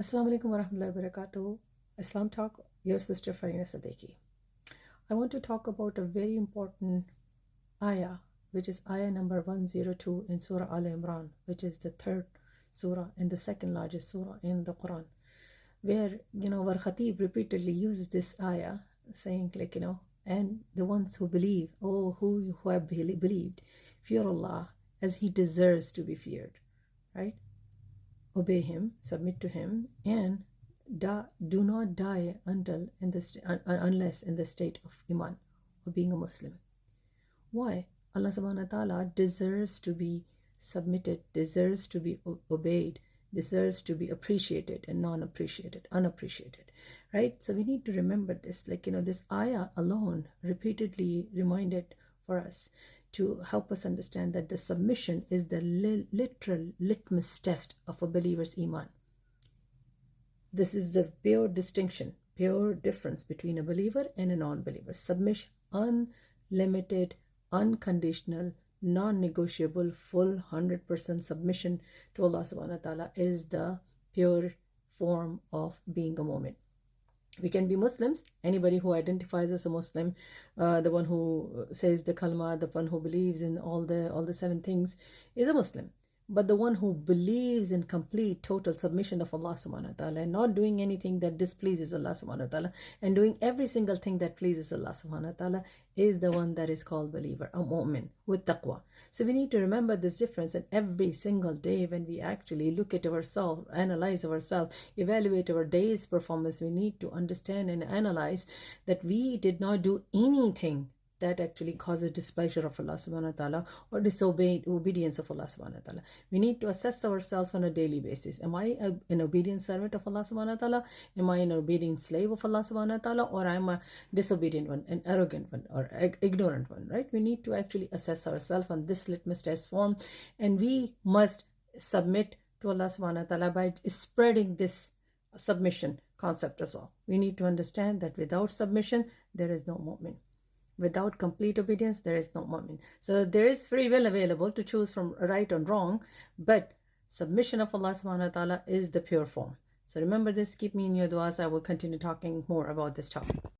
Assalamu alaikum warahmatullahi wabarakatuh. Islam Talk, your sister Farina Siddique. I want to talk about a very important ayah, which is ayah number 102 in Surah Al Imran, which is the third surah and the second largest surah in the Quran, where our Khatib repeatedly uses this ayah, saying and the ones who believe, who have believed, fear Allah as He deserves to be feared, right? Obey Him, submit to Him, and do not die unless in the state of Iman or being a Muslim. Why? Allah subhanahu wa ta'ala deserves to be submitted, deserves to be obeyed, deserves to be appreciated and unappreciated, right? So we need to remember this, this ayah alone repeatedly reminded for us to help us understand that the submission is the literal litmus test of a believer's iman. This is the pure distinction, pure difference between a believer and a non-believer. Submission, unlimited, unconditional, non-negotiable, full 100% submission to Allah subhanahu wa ta'ala is the pure form of being a mu'min. We can be Muslims. Anybody who identifies as a Muslim, the one who says the kalma, the one who believes in all the seven things, is a Muslim. But the one who believes in complete, total submission of Allah subhanahu wa ta'ala and not doing anything that displeases Allah subhanahu wa ta'ala and doing every single thing that pleases Allah subhanahu wa ta'ala is the one that is called believer, a mu'min with taqwa. So we need to remember this difference, and every single day when we actually look at ourselves, analyze ourselves, evaluate our day's performance, we need to understand and analyze that we did not do anything that actually causes displeasure of Allah subhanahu wa ta'ala or disobedience of Allah subhanahu wa ta'ala. We need to assess ourselves on a daily basis. Am I an obedient servant of Allah subhanahu wa ta'ala? Am I an obedient slave of Allah subhanahu wa ta'ala? Or I'm a disobedient one, an arrogant one, or ignorant one, right? We need to actually assess ourselves on this litmus test form, and we must submit to Allah subhanahu wa ta'ala by spreading this submission concept as well. We need to understand that without submission, there is no mu'min. Without complete obedience, there is no mu'min. So there is free will available to choose from right and wrong, but submission of Allah subhanahu wa ta'ala is the pure form. So remember this, keep me in your du'as. I will continue talking more about this topic.